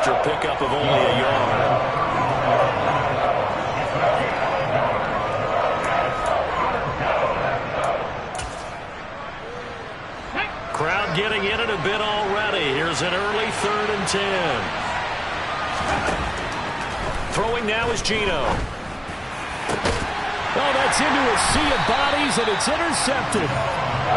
after a pickup of only a yard. Crowd getting in it a bit already. Here's an early 3rd and 10. Throwing now is Geno. Oh, that's into a sea of bodies, and it's intercepted.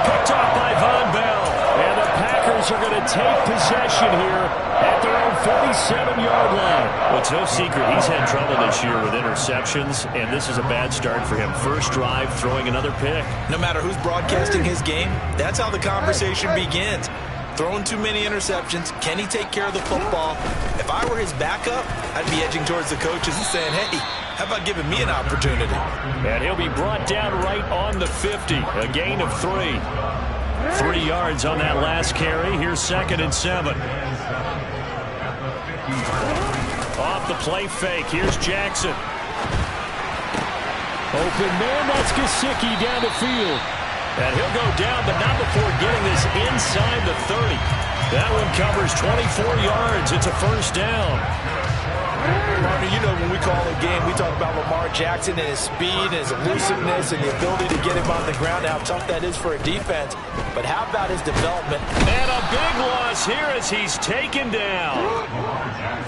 Picked off by Von Bell. And the Packers are going to take possession here at their own 47-yard line. Well, it's no secret he's had trouble this year with interceptions, and this is a bad start for him. First drive, throwing another pick. No matter who's broadcasting his game, that's how the conversation begins. Throwing too many interceptions. Can he take care of the football? If I were his backup, I'd be edging towards the coaches and saying, hey, how about giving me an opportunity? And he'll be brought down right on the 50. A gain of 3. 3 yards on that last carry. Here's 2nd and 7. Off the play fake. Here's Jackson. Open man. That's Gesicki down the field. And he'll go down, but not before getting this inside the 30. That one covers 24 yards. It's a first down. Partner, you know when we call a game, we talk about Lamar Jackson and his speed and his elusiveness and the ability to get him on the ground, how tough that is for a defense. But how about his development? And a big loss here as he's taken down.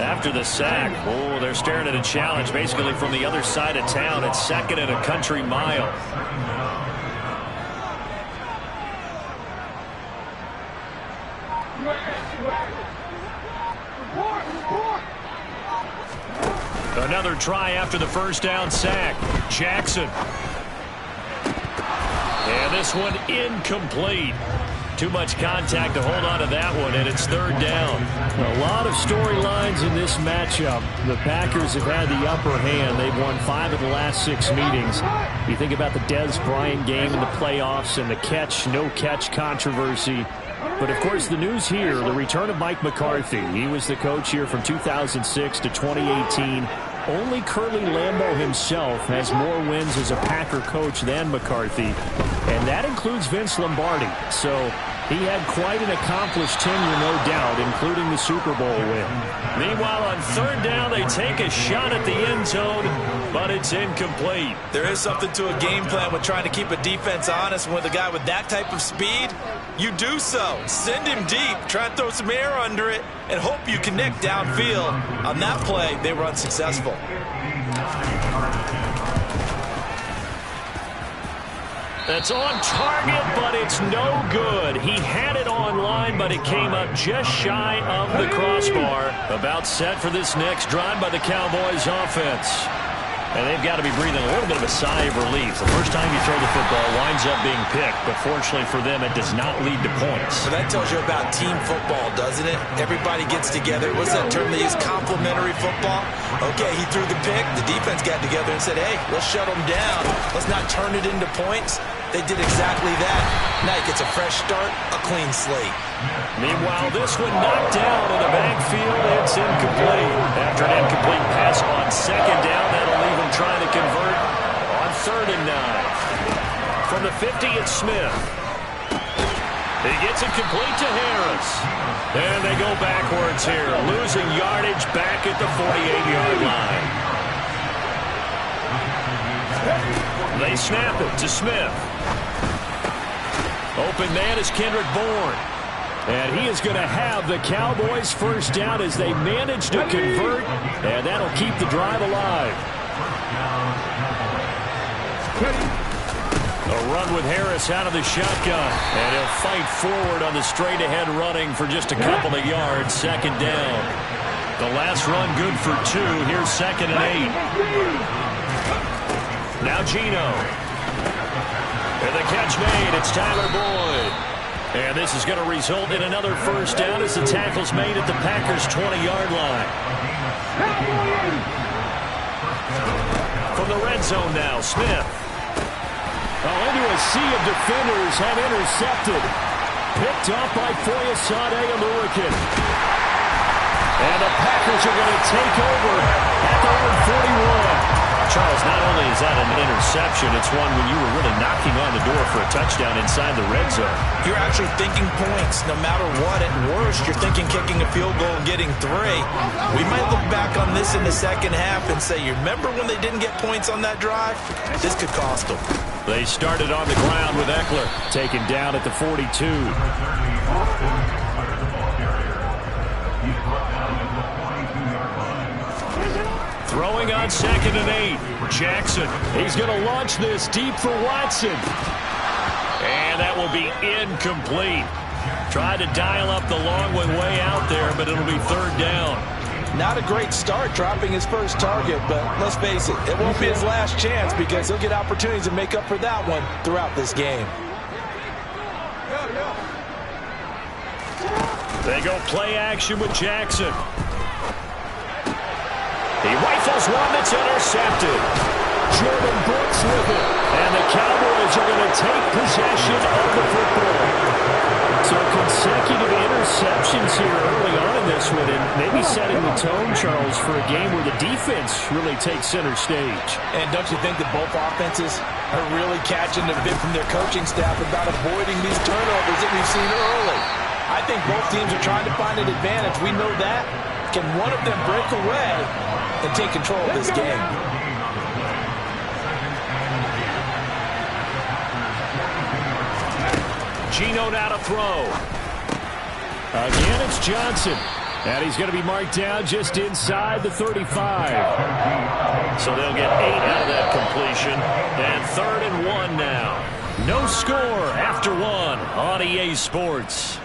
After the sack, oh, they're staring at a challenge basically from the other side of town. It's 2nd and a country mile. Another try after the first down sack. Jackson. And this one incomplete. Too much contact to hold on to that one, and it's 3rd down. A lot of storylines in this matchup. The Packers have had the upper hand. They've won 5 of the last 6 meetings. You think about the Dez Bryant game in the playoffs and the catch, no catch controversy. But, of course, the news here, the return of Mike McCarthy. He was the coach here from 2006 to 2018. Only Curly Lambeau himself has more wins as a Packer coach than McCarthy, and that includes Vince Lombardi. So he had quite an accomplished tenure, no doubt, including the Super Bowl win. Meanwhile, on 3rd down, they take a shot at the end zone, but it's incomplete. There is something to a game plan with trying to keep a defense honest. With a guy with that type of speed, you do so. Send him deep, try and throw some air under it, and hope you connect downfield. On that play, they were unsuccessful. That's on target, but it's no good. He had it on line, but it came up just shy of the crossbar. About set for this next drive by the Cowboys offense. And they've got to be breathing a little bit of a sigh of relief. The first time you throw the football winds up being picked, but fortunately for them, it does not lead to points. Well, that tells you about team football, doesn't it? Everybody gets together. What's that term they use? Complementary football? Okay, he threw the pick. The defense got together and said, hey, let's shut them down. Let's not turn it into points. They did exactly that. Now he gets a fresh start, a clean slate. Meanwhile, this one knocked down in the backfield. It's incomplete. After an incomplete pass on 2nd down, that'll leave him trying to convert on 3rd and 9. From the 50, it's Smith. He gets it complete to Harris. And they go backwards here, losing yardage back at the 48-yard line. They snap it to Smith. Open man is Kendrick Bourne. And he is going to have the Cowboys first down as they manage to convert. And that'll keep the drive alive. A run with Harris out of the shotgun. And he'll fight forward on the straight-ahead running for just a couple of yards. 2nd down. The last run good for 2. Here's 2nd and 8. Now Geno. And the catch made. It's Tyler Boyd. And this is going to result in another first down as the tackle's made at the Packers' 20-yard line. From the red zone now, Smith. Oh, into a sea of defenders have intercepted. Picked off by Foyesade Aluakin. And the Packers are going to take over at their own 41. Charles, not only is that an interception, it's one when you were really knocking on the door for a touchdown inside the red zone. You're actually thinking points no matter what. At worst, you're thinking kicking a field goal and getting 3. We might look back on this in the second half and say, you remember when they didn't get points on that drive? This could cost them. They started on the ground with Eckler, taken down at the 42. Throwing on 2nd and 8. Jackson, he's going to launch this deep for Watson. And that will be incomplete. Tried to dial up the long one way out there, but it'll be 3rd down. Not a great start dropping his first target, but let's face it, it won't be his last chance because he'll get opportunities to make up for that one throughout this game. They go play action with Jackson. He rifles one that's intercepted. Jordan Brooks with it. And the Cowboys are going to take possession of the football. So consecutive interceptions here early on in this one, and maybe setting the tone, Charles, for a game where the defense really takes center stage. And don't you think that both offenses are really catching the bit from their coaching staff about avoiding these turnovers that we've seen early? I think both teams are trying to find an advantage. We know that. Can one of them break away and take control of this game? Gino now to throw. Again, it's Johnson. And he's going to be marked down just inside the 35. So they'll get 8 out of that completion. And 3rd and 1 now. No score after 1 on EA Sports.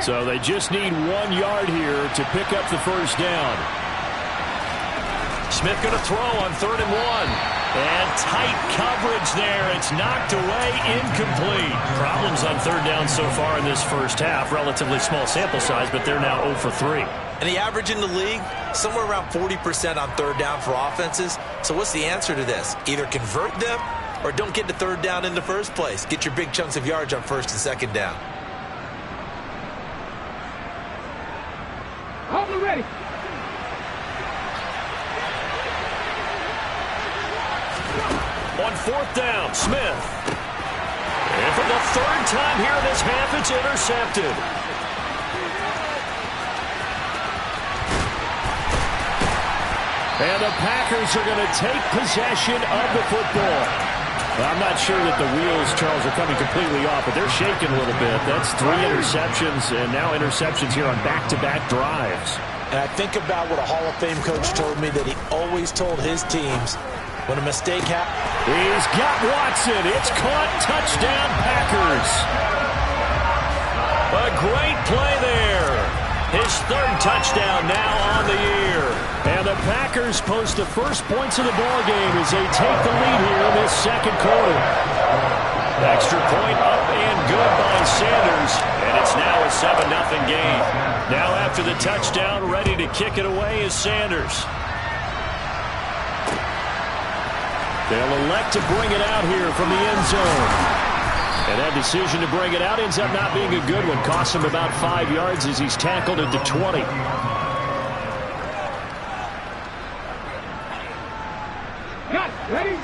So they just need 1 yard here to pick up the first down. Smith going to throw on 3rd and 1. And tight coverage there. It's knocked away, incomplete. Problems on 3rd down so far in this first half. Relatively small sample size, but they're now 0 for 3. And the average in the league, somewhere around 40% on 3rd down for offenses. So what's the answer to this? Either convert them or don't get to 3rd down in the first place. Get your big chunks of yards on 1st and 2nd down. Ready. On 4th down, Smith. And for the 3rd time here in this half, it's intercepted. And the Packers are going to take possession of the football. I'm not sure that the wheels, Charles, are coming completely off, but they're shaking a little bit. That's 3 interceptions, and now interceptions here on back-to-back drives. And I think about what a Hall of Fame coach told me that he always told his teams when a mistake happens. He's got Watson. It's caught. Touchdown, Packers. A great play there. His 3rd touchdown now on the year. And the Packers post the first points of the ballgame as they take the lead here in this 2nd quarter. Extra point up and good by Sanders. And it's now a 7-0 game. Now after the touchdown, ready to kick it away is Sanders. They'll elect to bring it out here from the end zone. And that decision to bring it out ends up not being a good one. Costs him about 5 yards as he's tackled at the 20.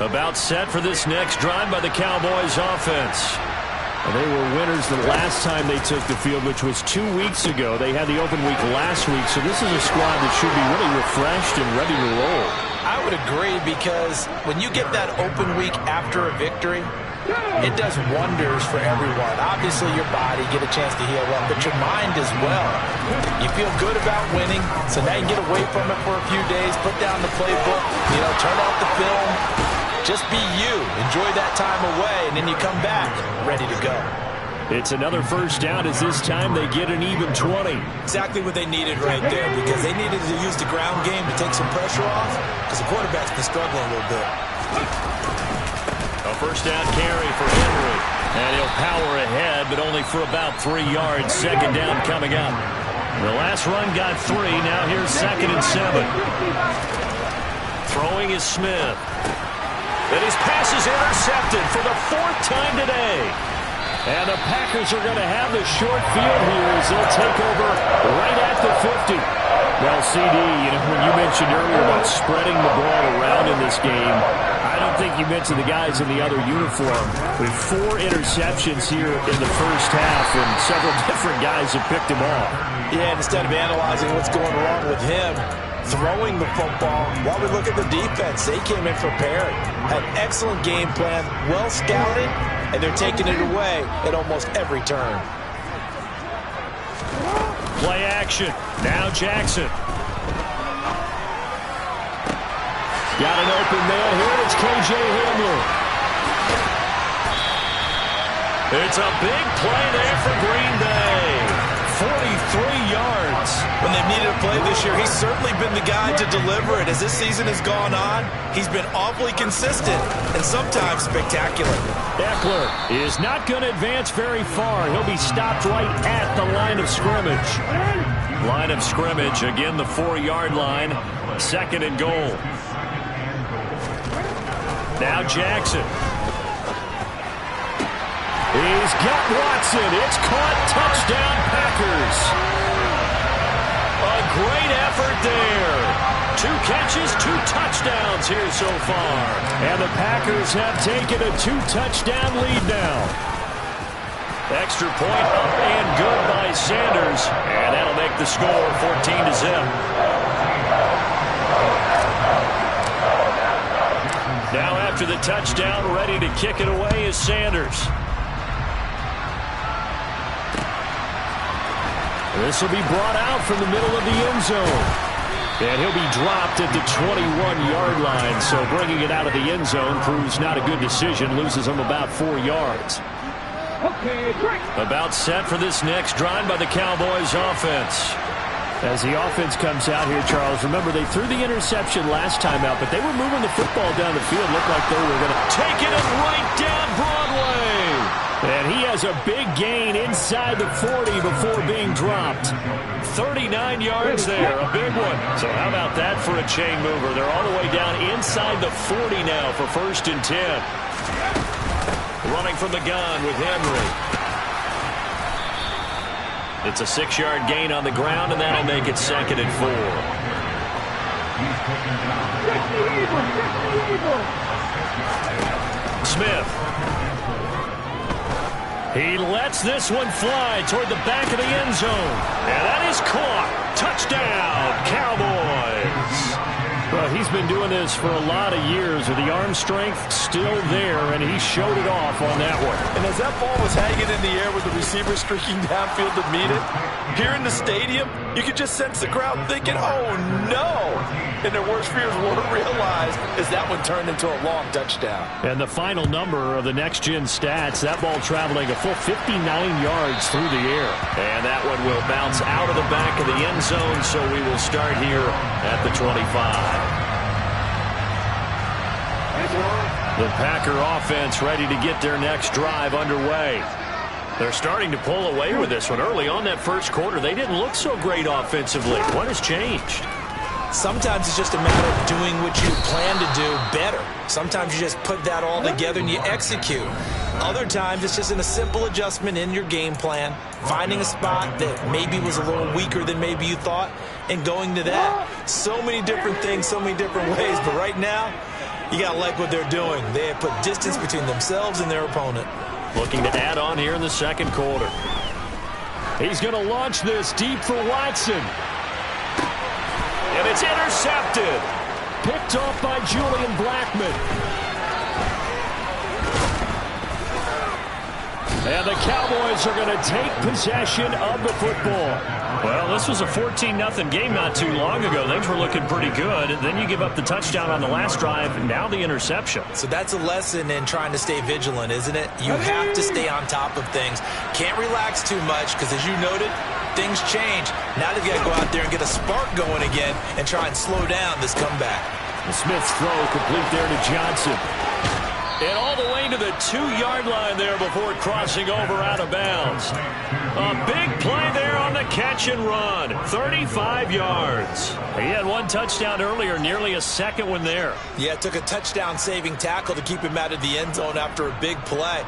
About set for this next drive by the Cowboys offense. And they were winners the last time they took the field, which was 2 weeks ago. They had the open week last week, so this is a squad that should be really refreshed and ready to roll. I would agree, because when you get that open week after a victory, it does wonders for everyone. Obviously, your body get a chance to heal up, but your mind as well. You feel good about winning, so now you get away from it for a few days, put down the playbook, turn off the film. Just be you. Enjoy that time away, and then you come back ready to go. It's another first down as this time they get an even 20. Exactly what they needed right there, because they needed to use the ground game to take some pressure off, because the quarterback's been struggling a little bit. A first down carry for Henry. And he'll power ahead, but only for about 3 yards. 2nd down coming up. The last run got 3. Now here's 2nd and 7. Throwing is Smith. And his pass is intercepted for the 4th time today. And the Packers are going to have the short field here as they'll take over right at the 50. Well, CD, when you mentioned earlier about spreading the ball around in this game, I don't think you mentioned the guys in the other uniform. With 4 interceptions here in the first half, and several different guys have picked him off. Yeah, instead of analyzing what's going wrong with him, throwing the football, while we look at the defense, they came in prepared, had excellent game plan, well scouted, and they're taking it away at almost every turn. Play action. Now Jackson. Got an open man here. It's K.J. Hamler. It's a big play there for Green Bay. 43 yards. When they've needed a play this year, he's certainly been the guy to deliver it. As this season has gone on, he's been awfully consistent and sometimes spectacular. Eckler is not going to advance very far. He'll be stopped right at the line of scrimmage. Line of scrimmage, again the 4-yard line. 2nd and goal. Now Jackson. He's got Watson. It's caught. Touchdown, Packers. A great effort there. 2 catches, 2 touchdowns here so far. And the Packers have taken a 2-touchdown lead now. Extra point up and good by Sanders. And that'll make the score 14-0. Now after the touchdown, ready to kick it away is Sanders. This will be brought out from the middle of the end zone. And he'll be dropped at the 21-yard line. So bringing it out of the end zone proves not a good decision. Loses him about 4 yards. About set for this next drive by the Cowboys offense. As the offense comes out here, Charles, remember they threw the interception last time out, but they were moving the football down the field. Looked like they were going to take it right down Broadway. And he has a big gain inside the 40 before being dropped. 39 yards there, a big one. So how about that for a chain mover? They're all the way down inside the 40 now for 1st and 10. Running from the gun with Henry. It's a 6-yard gain on the ground, and that'll make it 2nd and 4. Smith. He lets this one fly toward the back of the end zone. And that is caught. Touchdown, Cowboys. Well, he's been doing this for a lot of years with the arm strength still there, and he showed it off on that one. And as that ball was hanging in the air with the receiver streaking downfield to meet it, here in the stadium, you could just sense the crowd thinking, oh, no. And their worst fears weren't realized as that one turned into a long touchdown. And the final number of the next-gen stats, that ball traveling a full 59 yards through the air. And that one will bounce out of the back of the end zone, so we will start here at the 25. The Packer offense ready to get their next drive underway. They're starting to pull away with this one. Early on that first quarter, they didn't look so great offensively. What has changed? Sometimes it's just a matter of doing what you plan to do better. Sometimes you just put that all together and you execute. Other times it's just in a simple adjustment in your game plan, finding a spot that maybe was a little weaker than maybe you thought, and going to that. So many different things, so many different ways, but right now, you got to like what they're doing. They have put distance between themselves and their opponent. Looking to add on here in the second quarter. He's going to launch this deep for Watson. And it's intercepted. Picked off by Julian Blackmon. And the Cowboys are going to take possession of the football. Well, this was a 14-0 game not too long ago. Things were looking pretty good. And then you give up the touchdown on the last drive, and now the interception. So that's a lesson in trying to stay vigilant, isn't it? You have to stay on top of things. Can't relax too much because, as you noted, things change. Now they've got to go out there and get a spark going again and try and slow down this comeback. The Smith's throw complete there to Johnson. And all the way to the 2-yard line there before crossing over out of bounds. A big play there on the catch and run. 35 yards. He had one touchdown earlier, nearly a second one there. Yeah, it took a touchdown-saving tackle to keep him out of the end zone after a big play.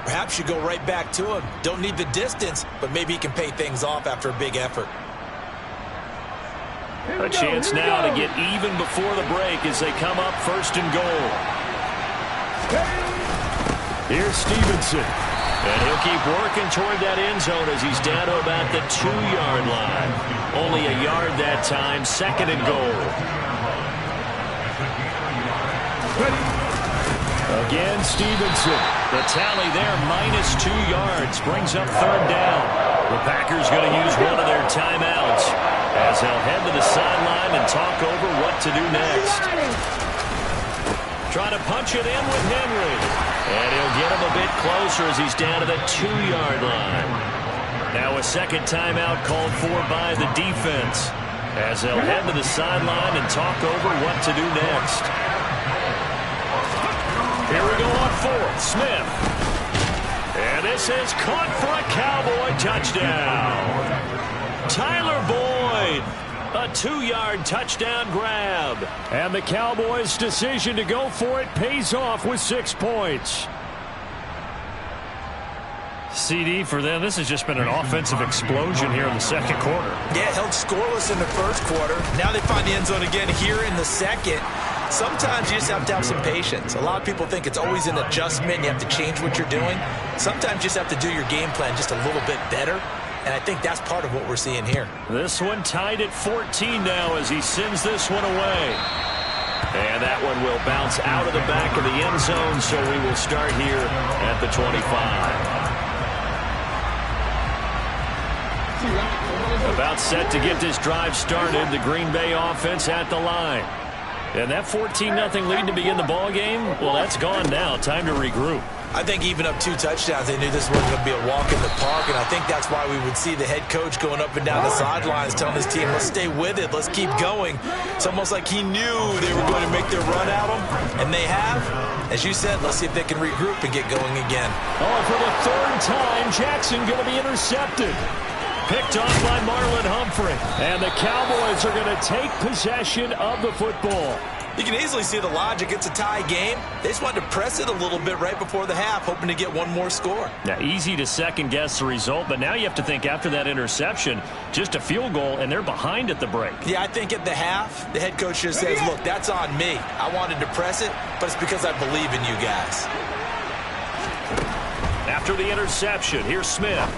Perhaps you go right back to him. Don't need the distance, but maybe he can pay things off after a big effort. A chance now to get even before the break as they come up 1st and goal. Here's Stevenson. And he'll keep working toward that end zone as he's down to about the 2-yard line. Only a yard that time, 2nd and goal. Again, Stevenson. The tally there, -2 yards, brings up 3rd down. The Packers going to use one of their timeouts as they'll head to the sideline and talk over what to do next. Trying to punch it in with Henry. And he'll get him a bit closer as he's down to the 2-yard line. Now a second timeout called for by the defense as they'll head to the sideline and talk over what to do next. Here we go on 4th. Smith. And this is caught for a Cowboy touchdown. Tyler Boyd. A 2-yard touchdown grab. And the Cowboys' decision to go for it pays off with 6 points. CD for them, this has just been an offensive explosion here in the 2nd quarter. Yeah, held scoreless in the 1st quarter. Now they find the end zone again here in the 2nd. Sometimes you just have to have some patience. A lot of people think it's always an adjustment. You have to change what you're doing. Sometimes you just have to do your game plan just a little bit better. And I think that's part of what we're seeing here. This one tied at 14 now as he sends this one away. And that one will bounce out of the back of the end zone, so we will start here at the 25. About set to get this drive started, the Green Bay offense at the line. And that 14-0 lead to begin the ball game, well, that's gone now. Time to regroup. I think even up 2 touchdowns, they knew this wasn't going to be a walk in the park, and I think that's why we would see the head coach going up and down the sidelines telling his team, let's stay with it, let's keep going. It's almost like he knew they were going to make their run at him, and they have. As you said, let's see if they can regroup and get going again. Oh, for the 3rd time, Jackson going to be intercepted. Picked off by Marlon Humphrey. And the Cowboys are going to take possession of the football. You can easily see the logic. It's a tie game. They just wanted to press it a little bit right before the half, hoping to get one more score. Now, easy to second-guess the result, but now you have to think after that interception, just a field goal, and they're behind at the break. Yeah, I think at the half, the head coach just says, look, that's on me. I wanted to press it, but it's because I believe in you guys. After the interception, here's Smith.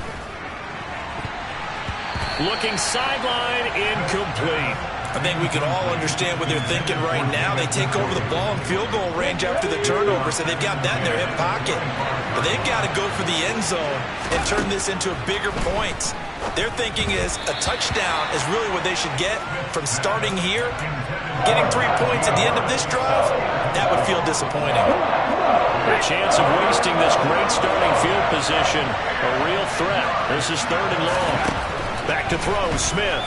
Looking sideline, incomplete. I think we can all understand what they're thinking right now. They take over the ball in field goal range after the turnover, so they've got that in their hip pocket. But they've got to go for the end zone and turn this into a bigger point. Their thinking is a touchdown is really what they should get from starting here. Getting 3 points at the end of this drive, that would feel disappointing. A chance of wasting this great starting field position, a real threat. This is 3rd and long. Back to throw, Smith.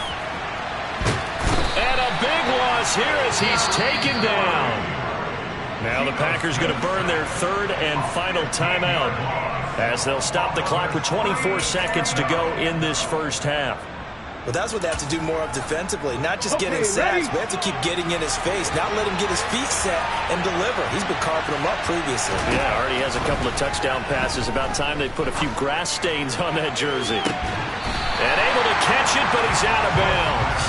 And a big loss here as he's taken down. Now the Packers going to burn their 3rd and final timeout as they'll stop the clock with 24 seconds to go in this 1st half. Well, that's what they have to do more of defensively, not just getting sacks, but they have to keep getting in his face, not let him get his feet set and deliver. He's been carving them up previously. Yeah, already has a couple of touchdown passes. About time they put a few grass stains on that jersey. And able to catch it, but he's out of bounds.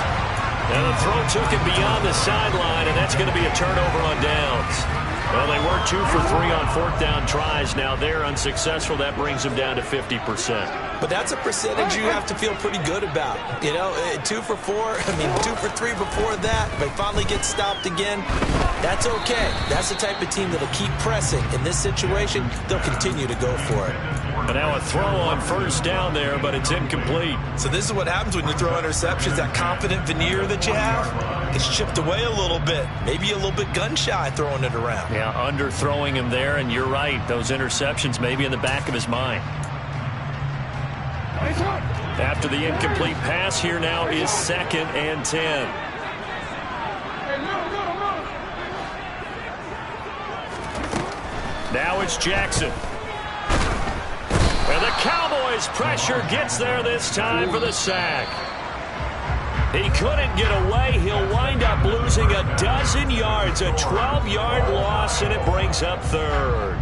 And the throw took him beyond the sideline, and that's going to be a turnover on downs. Well, they were 2 for 3 on 4th down tries. Now they're unsuccessful. That brings them down to 50%. But that's a percentage you have to feel pretty good about. You know, 2 for 4, 2 for 3 before that. If they finally get stopped again, that's okay. That's the type of team that'll keep pressing. In this situation, they'll continue to go for it. And now a throw on 1st down there, but it's incomplete. So this is what happens when you throw interceptions. That confident veneer that you have gets chipped away a little bit. Maybe a little bit gun-shy throwing it around. Yeah, underthrowing him there, and you're right. Those interceptions may be in the back of his mind. After the incomplete pass, here now is 2nd and 10. Now it's Jackson. And the Cowboys' pressure gets there this time for the sack. He couldn't get away. He'll wind up losing a dozen yards, a 12-yard loss, and it brings up third.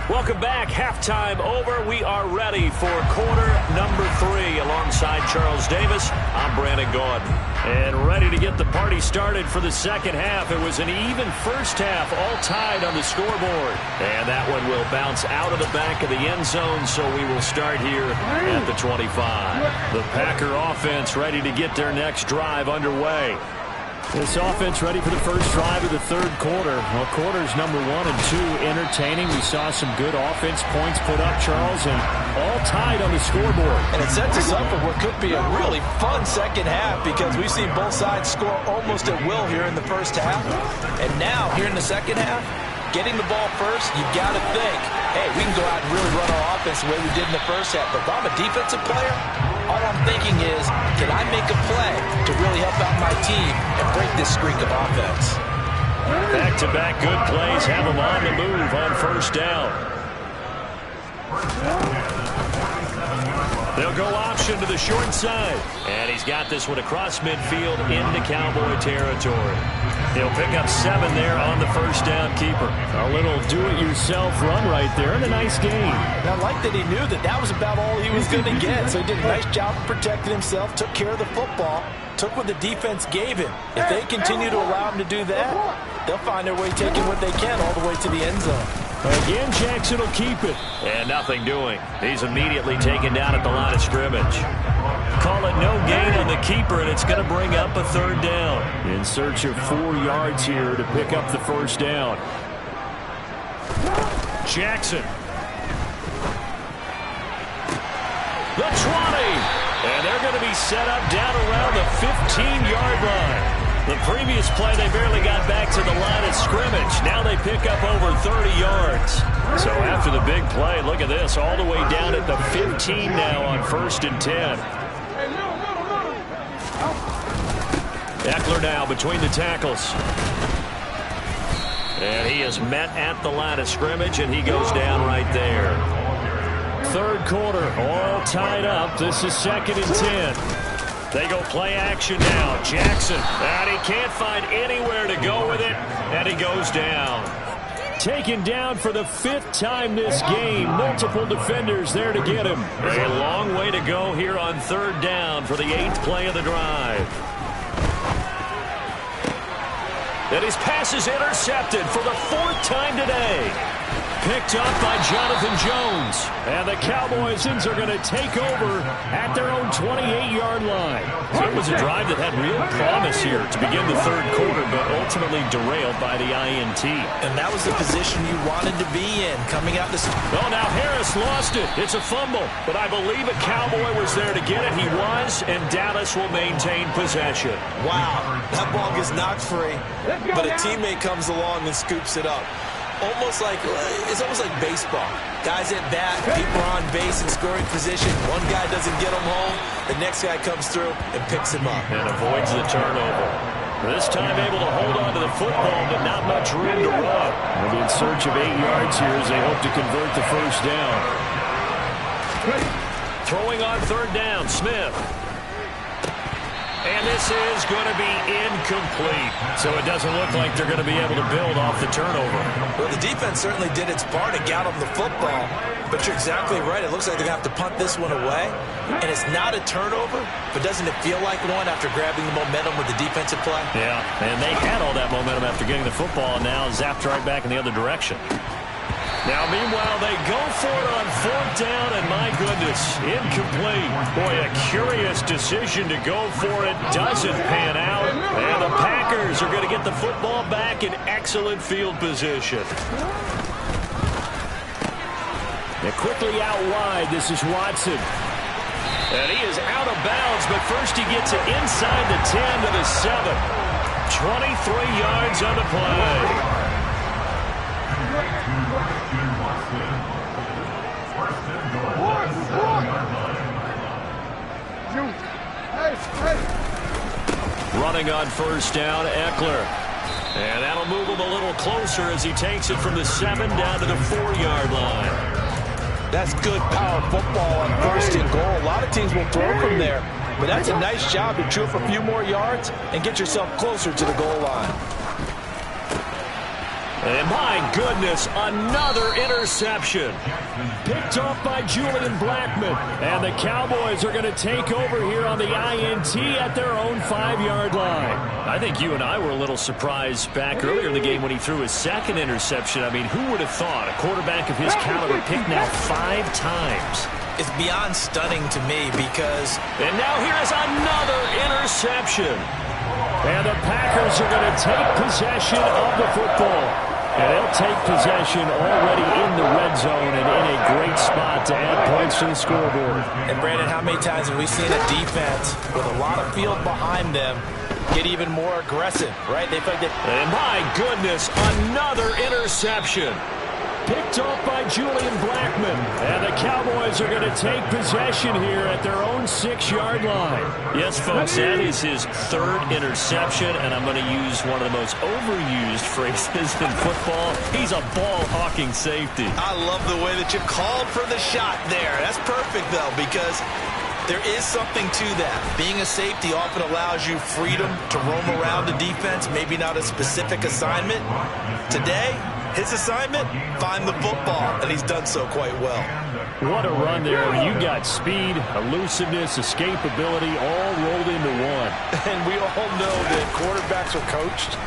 Welcome back. Halftime over. We are ready for quarter number 3. Alongside Charles Davis, I'm Brandon Gaudin. And ready to get the party started for the second half. It was an even first half, all tied on the scoreboard. And that one will bounce out of the back of the end zone, so we will start here at the 25. The Packer offense ready to get their next drive underway. This offense ready for the first drive of the third quarter. Well, quarters number 1 and 2 entertaining. We saw some good offense points put up, Charles, and all tied on the scoreboard. And it sets us up for what could be a really fun second half because we've seen both sides score almost at will here in the first half. And now, here in the second half, getting the ball first, you've got to think, hey, we can go out and really run our offense the way we did in the first half. But if I'm a defensive player, all I'm thinking is, can I make a play to really help out my team and break this streak of offense? Back-to-back good plays have them on the move on first down. They'll go option to the short side. And he's got this one across midfield into Cowboy territory. He'll pick up 7 there on the first down keeper. A little do-it-yourself run right there and a nice gain. I like that he knew that that was about all he was going to get. So he did a nice job of protecting himself, took care of the football, took what the defense gave him. If they continue to allow him to do that, they'll find their way taking what they can all the way to the end zone. Again, Jackson will keep it. And nothing doing. He's immediately taken down at the line of scrimmage. Call it no gain on the keeper, and it's going to bring up a third down. In search of 4 yards here to pick up the first down. Jackson. The 20. And they're going to be set up down around the 15-yard line. The previous play, they barely got back to the line of scrimmage. Now they pick up over 30 yards. So after the big play, look at this, all the way down at the 15 now on 1st and 10. Eckler now between the tackles. And he is met at the line of scrimmage, and he goes down right there. Third quarter, all tied up. This is 2nd and 10. They go play action now. Jackson, and he can't find anywhere to go with it, and he goes down. Taken down for the 5th time this game. Multiple defenders there to get him. A long way to go here on 3rd down for the 8th play of the drive. And his pass is intercepted for the 4th time today. Picked up by Jonathan Jones. And the Cowboys are going to take over at their own 28-yard line. So it was a drive that had real promise here to begin the third quarter, but ultimately derailed by the INT. And that was the position you wanted to be in, coming out this. Oh, now Harris lost it. It's a fumble, but I believe a Cowboy was there to get it. He was, and Dallas will maintain possession. Wow, that ball gets knocked free, but a teammate comes along and scoops it up. It's almost like baseball. Guys at bat, people are on base in scoring position. One guy doesn't get him home. The next guy comes through and picks him up. And avoids the turnover. This time able to hold on to the football, but not much room to run. They'll be in search of 8 yards here as they hope to convert the first down. Throwing on 3rd down, Smith. And this is going to be incomplete. So it doesn't look like they're going to be able to build off the turnover. Well, the defense certainly did its part to get them the football. But you're exactly right. It looks like they're going to have to punt this one away. And it's not a turnover, but doesn't it feel like one after grabbing the momentum with the defensive play? Yeah, and they had all that momentum after getting the football, and now zapped right back in the other direction. Now, meanwhile, they go for it on 4th down, and my goodness, incomplete. Boy, a curious decision to go for it. Doesn't pan out. And the Packers are going to get the football back in excellent field position. They're quickly out wide. This is Watson. And he is out of bounds, but first he gets it inside the 10 to the 7. 23 yards on the play. Running on first down, Eckler. And that'll move him a little closer as he takes it from the 7 down to the 4-yard line. That's good power football on first and goal. A lot of teams will throw from there, but that's a nice job to chew up a few more yards and get yourself closer to the goal line. And my goodness, another interception. Picked off by Julian Blackmon. And the Cowboys are going to take over here on the INT at their own 5-yard line. I think you and I were a little surprised back earlier in the game when he threw his second interception. I mean, who would have thought a quarterback of his caliber picked now 5 times? It's beyond stunning to me because... And now here is another interception. And the Packers are going to take possession of the football. And they'll take possession already in the red zone and in a great spot to add points to the scoreboard. And, Brandon, how many times have we seen a defense with a lot of field behind them get even more aggressive, right? They feel like they... And, my goodness, another interception. Picked off by Julian Blackmon. And the Cowboys are going to take possession here at their own 6-yard line. Yes, folks, that is his 3rd interception, and I'm going to use one of the most overused phrases in football. He's a ball-hawking safety. I love the way that you called for the shot there. That's perfect, though, because there is something to that. Being a safety often allows you freedom to roam around the defense, maybe not a specific assignment. Today, his assignment, find the football, and he's done so quite well. What a run there. You got speed, elusiveness, escapability, all rolled into one. And we all know that quarterbacks are coached.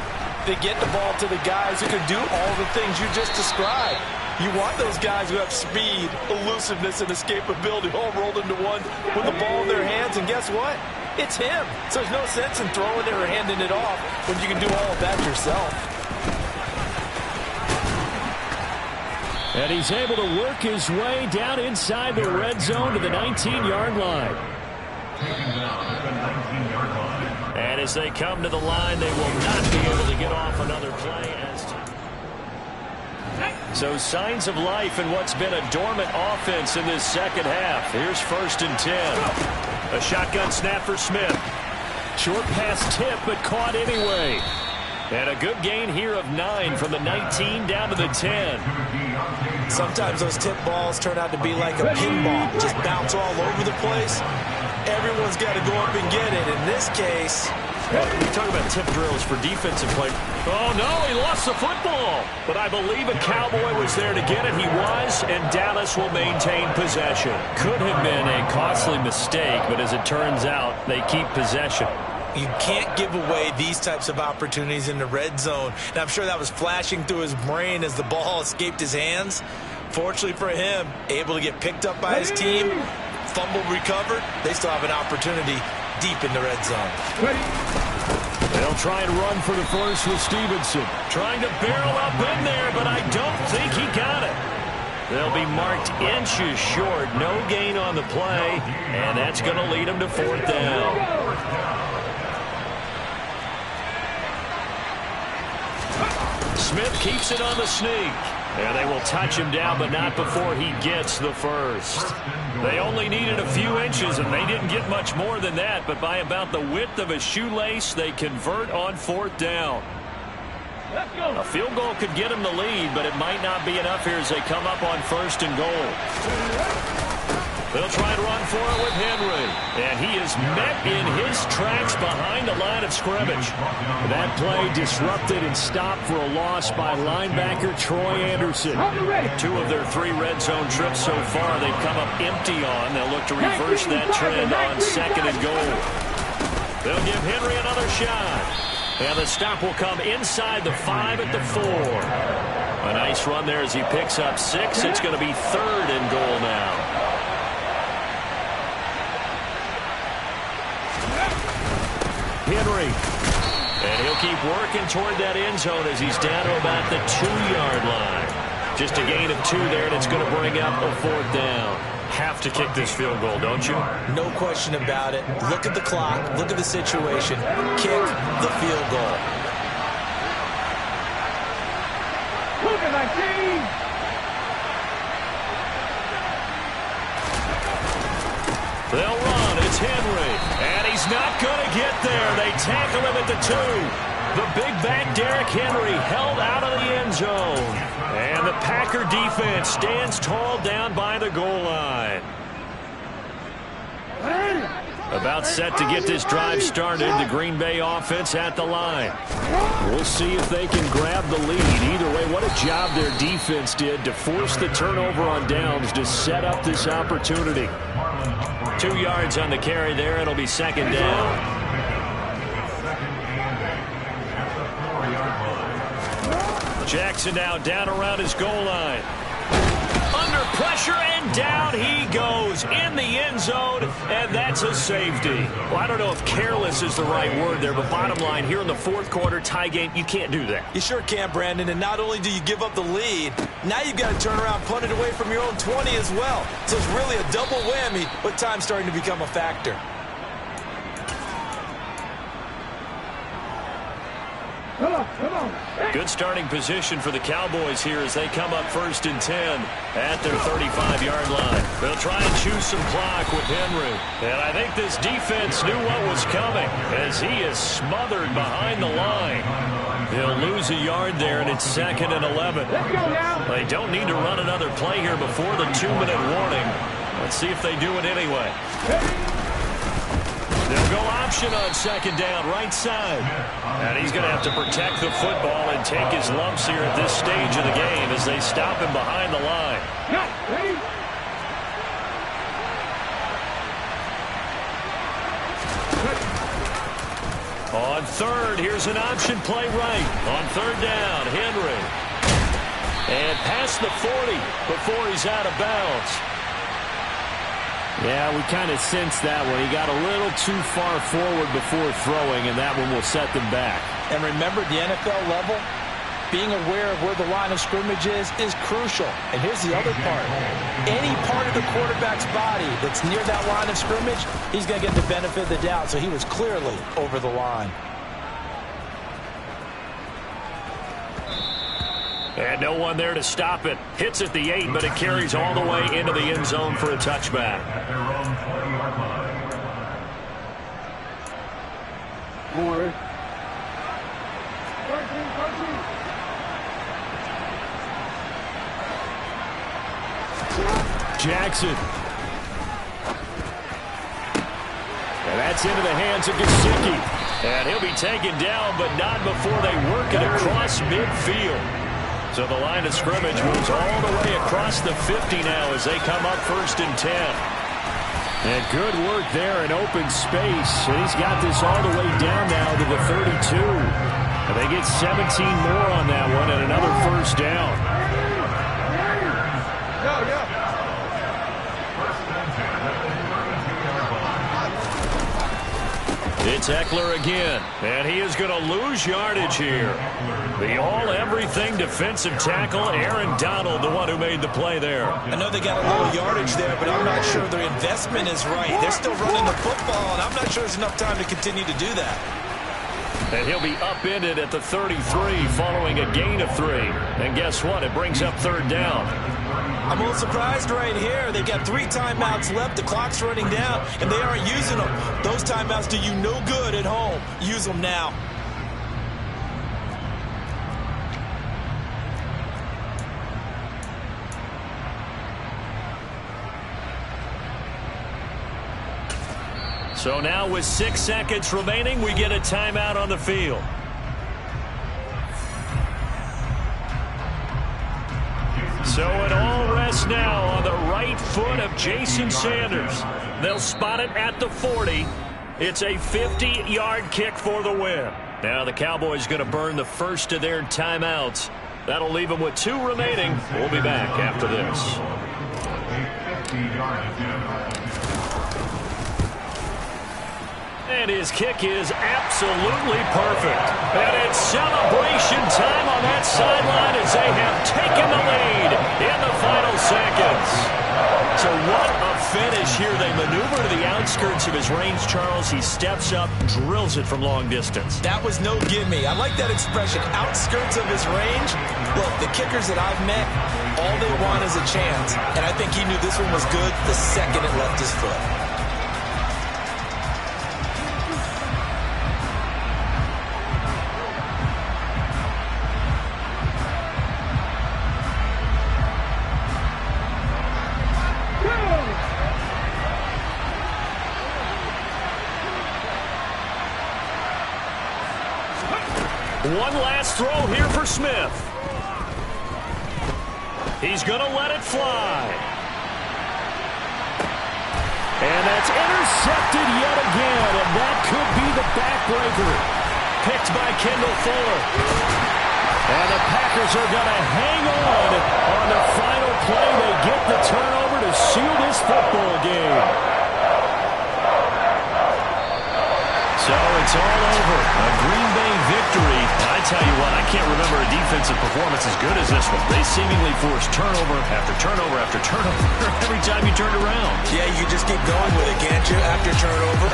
They get the ball to the guys who can do all the things you just described. You want those guys who have speed, elusiveness, and escapability all rolled into one with the ball in their hands, and guess what? It's him. So there's no sense in throwing it or handing it off when you can do all of that yourself. And he's able to work his way down inside the red zone to the 19-yard line. And as they come to the line, they will not be able to get off another play. So signs of life in what's been a dormant offense in this second half. Here's 1st and 10. A shotgun snap for Smith. Short pass tip, but caught anyway. And a good gain here of 9 from the 19 down to the 10. Sometimes those tip balls turn out to be like a pinball. Just bounce all over the place. Everyone's got to go up and get it. In this case... We talk about tip drills for defensive play. Oh, no, he lost the football. But I believe a Cowboy was there to get it. He was, and Dallas will maintain possession. Could have been a costly mistake, but as it turns out, they keep possession. You can't give away these types of opportunities in the red zone. And I'm sure that was flashing through his brain as the ball escaped his hands. Fortunately for him, able to get picked up by his team, fumble recovered. They still have an opportunity deep in the red zone. They'll try and run for the first with Stevenson. Trying to barrel up in there, but I don't think he got it. They'll be marked inches short. No gain on the play, and that's going to lead them to 4th down. Smith keeps it on the sneak. And they will touch him down, but not before he gets the first. They only needed a few inches, and they didn't get much more than that. But by about the width of a shoelace, they convert on 4th down. A field goal could get them the lead, but it might not be enough here as they come up on 1st and goal. They'll try and run for it with Henry. And he is met in his tracks behind the line of scrimmage. That play disrupted and stopped for a loss by linebacker Troy Anderson. 2 of their 3 red zone trips so far they've come up empty on. They'll look to reverse that trend on 2nd and goal. They'll give Henry another shot. And the stop will come inside the 5 at the 4. A nice run there as he picks up 6. It's going to be 3rd and goal now. Henry. And he'll keep working toward that end zone as he's down to about the 2-yard line. Just a gain of 2 there, and it's going to bring up a 4th down. have to kick this field goal, don't you? No question about it. Look at the clock. Look at the situation. Kick the field goal. They'll run. It's Henry. And he's not going to get there. They tackle him at the 2. The big back Derrick Henry held out of the end zone. And the Packer defense stands tall down by the goal line. About set to get this drive started. The Green Bay offense at the line. We'll see if they can grab the lead. Either way, what a job their defense did to force the turnover on downs to set up this opportunity. 2 yards on the carry there. It'll be second down. Jackson now down around his goal line. Under pressure, and down he goes in the end zone, and that's a safety. Well, I don't know if careless is the right word there, but bottom line, here in the fourth quarter, tie game, you can't do that. You sure can't, Brandon, and not only do you give up the lead, now you've got to turn around, punt it away from your own 20 as well. So it's really a double whammy, but time's starting to become a factor. Good starting position for the Cowboys here as they come up 1st and 10 at their 35-yard line. They'll try and choose some clock with Henry. And I think this defense knew what was coming as he is smothered behind the line. They'll lose a yard there, and it's 2nd and 11. They don't need to run another play here before the 2-minute warning. Let's see if they do it anyway. They'll go option on 2nd down, right side. And he's going to have to protect the football and take his lumps here at this stage of the game as they stop him behind the line. On 3rd, here's an option play right. On 3rd down, Henry. And past the 40 before he's out of bounds. Yeah, we kind of sensed that one. He got a little too far forward before throwing, and that one will set them back. And remember, the NFL level, being aware of where the line of scrimmage is crucial. And here's the other part. Any part of the quarterback's body that's near that line of scrimmage, he's going to get the benefit of the doubt. So he was clearly over the line. And no one there to stop it. Hits at the 8, but it carries all the way into the end zone for a touchback. Jackson. And that's into the hands of Gesicki. And he'll be taken down, but not before they work it across midfield. So the line of scrimmage moves all the way across the 50 now as they come up 1st and 10. And good work there in open space. And he's got this all the way down now to the 32. And they get 17 more on that one and another 1st down. It's Eckler again, and he is going to lose yardage here. The all-everything defensive tackle, Aaron Donald, the one who made the play there. I know they got a little yardage there, but I'm not sure their investment is right. They're still running the football, and I'm not sure there's enough time to continue to do that. And he'll be upended at the 33 following a gain of 3. And guess what? It brings up 3rd down. I'm a little surprised right here. They've got 3 timeouts left. The clock's running down, and they aren't using them. Those timeouts do you no good at home. Use them now. So now with 6 seconds remaining, we get a timeout on the field. So it all rests now on the right foot of Jason Sanders. They'll spot it at the 40. It's a 50-yard kick for the win. Now the Cowboys going to burn the first of their timeouts. That'll leave them with 2 remaining. We'll be back after this. And his kick is absolutely perfect. And it's celebration time on that sideline as they have taken the lead in the final seconds. So what a finish here. They maneuver to the outskirts of his range, Charles. He steps up, drills it from long distance. That was no gimme. I like that expression, outskirts of his range. Look, the kickers that I've met, all they want is a chance. And I think he knew this one was good the second it left his foot. One last throw here for Smith. He's going to let it fly. And that's intercepted yet again, and that could be the backbreaker. Picked by Kendall Fuller. And the Packers are going to hang on the final play. They get the turnover to seal this football game. So it's all over. A Green Bay victory. I tell you what, I can't remember a defensive performance as good as this one. They seemingly forced turnover after turnover after turnover every time you turned around. Yeah, you just keep going with it, can't you? After turnover.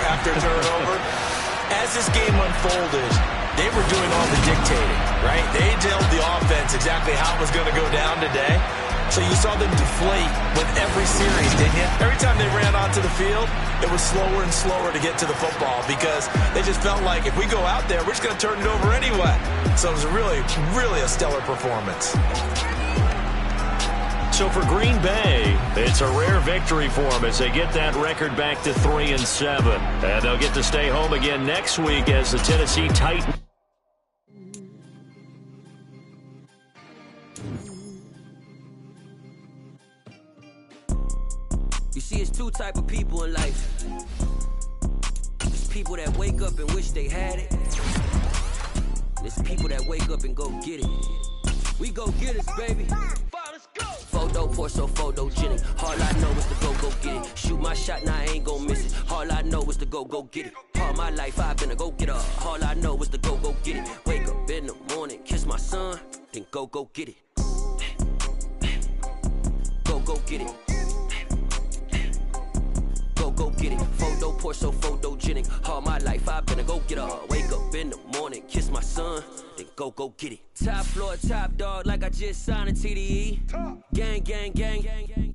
As this game unfolded, they were doing all the dictating, right? They told the offense exactly how it was going to go down today. So you saw them deflate with every series, didn't you? Every time they ran onto the field, it was slower and slower to get to the football because they just felt like if we go out there, we're just going to turn it over anyway. So it was really a stellar performance. So for Green Bay, it's a rare victory for them as they get that record back to 3-7. And they'll get to stay home again next week as the Tennessee Titans. You see, it's two type of people in life. There's people that wake up and wish they had it. There's people that wake up and go get it. We go get it, baby. Let's go. Photo, Porso, photogenic. All I know is to go get it. Shoot my shot, now I ain't gon' miss it. All I know is to go get it. All my life I've been a go-getter. All I know is to go get it. Wake up in the morning, kiss my son, then go get it. Go get it. Go get it. Photo, Porso, photogenic. All my life I've been a go-getter. Wake up in the morning, kiss my son, then go get it. Top floor, top dog, like I just signed a TDE. Gang, gang, gang, gang, gang.